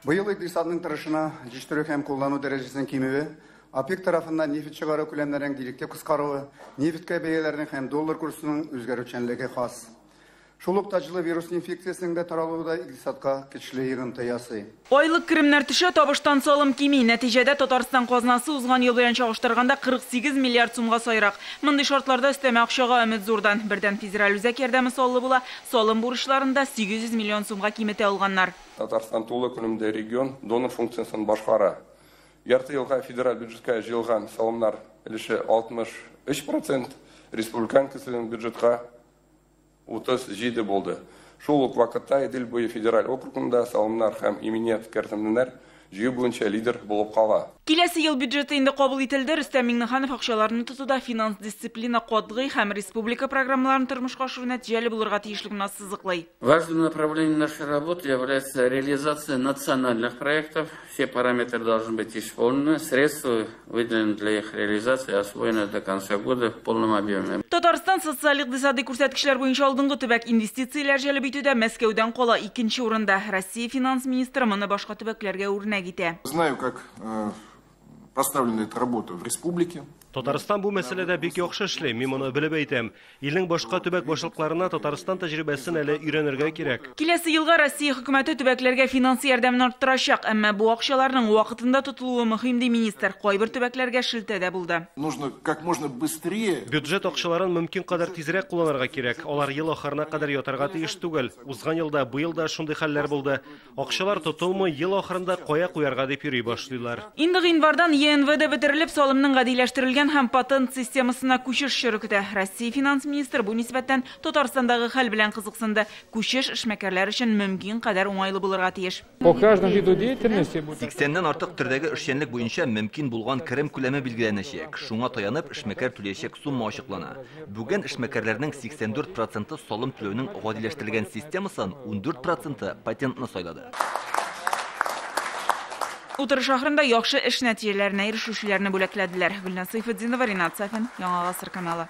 Быйыл икътисадның тырышына җитештерү һәм куллану дәрәҗәсенең кимүе, ОПЕК тарафыннан нефть чыгару күләмнәренең директив кыскаруы, нефткә бәяләрнең һәм доллар курсының үзгәрүчәнлеге хас. Шул ук таҗлы вирус инфекциясының да таралуы да икътисадка көчле йогынты ясый. Айлык керемнәр төшә, табыштан салым кими. Нәтиҗәдә Татарстан казнасы узган ел белән чагыштырганда 48 миллиард сумга сайрак. Мондый шартларда өстәмә акчага өмет зурдан. Бердән федераль үзәк ярдәме саллы була, салым бурычларында 800 миллион сумга киметә алганнар. Татарстан тулы күлемдә регион донор функциясын башкара. Ярты елга федераль бюджетка җыелган салымнар өлеше 63%, республикан кесәләренең бюджетка 37 булды. Шул ук вакытта Идел буе федераль округында салымнар һәм иминет кертемнәр җыю буенча лидер булып кала. Киләсе ел бюджеты инде кабул ителде. Рөстәм Миңнеханов акчаларны тотуда финанс дисциплина катгый һәм республика программаларын тормышка ашыру нәтиҗәле булырга тиешлегенә сызыклый. Важным направлением нашей работы является реализация национальных проектов. Все параметры должны быть исполнены. Средства, выделенные для их реализации, освоены до конца года в полном объеме. Татарстан социаль-икътисади күрсәткечләр буенча алдынгы төбәк инвестицияләр җәлеп итүдә Мәскәүдән кала 2нче урында. Россия финанс министры моны башка төбәкләргә үрнәк итә. Знаю, как поставлена эта работа в республике. Татарстан бу мәсьәләдә бик яхшы эшли, мин моны белеп әйтәм. Илнең башка төбәк башлыкларына Татарстан тәҗрибәсен әле өйрәнергә кирәк. Киләсе елга Россия хөкүмәте төбәкләргә финанс ярдәмен арттырачак, әмма бу акчаларның вакытында тотылуы мөһим ди министр. Кайбер төбәкләргә шелтәдә булды. Нужно как можно быстрее. Бюджет акчаларын мөмкин кадәр тизрәк кулланырга кирәк. Алар ел ахырына кадәр ятарга тиеш түгел. Узган елда, быел да шундый хәлләр булды. Акчалар тотылмый, ел ахырында кая куярга дип йөри башлыйлар. Инде гыйнвардан ЕНВД бетерелеп, салымның гадиләштерелгән һәм патент системасына күчеш чиркетә. Россия финанс министры бу нисбәттән Татарстандагы хәл белән кызыксынды. Күчеш эшмәкәрләр өчен мөмкин кадәр уңайлы булырга тиеш. По каждому виду деятельности 80-нән артык төрдәге эшчәнлек буенча мөмкин булган керем күләме билгеләнәчәк. Шуңа таянып эшмәкәр түләячәк сумма ачыклана. Бүген эшмәкәрләрнең 84% салым түләүнең гадиләштерелгән системасын 14% патентны сайлады. Утырыш ахырында яхшы эш нәтиҗәләренә ирешүчеләрне бүләкләделәр. Гөлназ Сайфетдинова, Ринат Сафин, Яңа Гасыр каналы.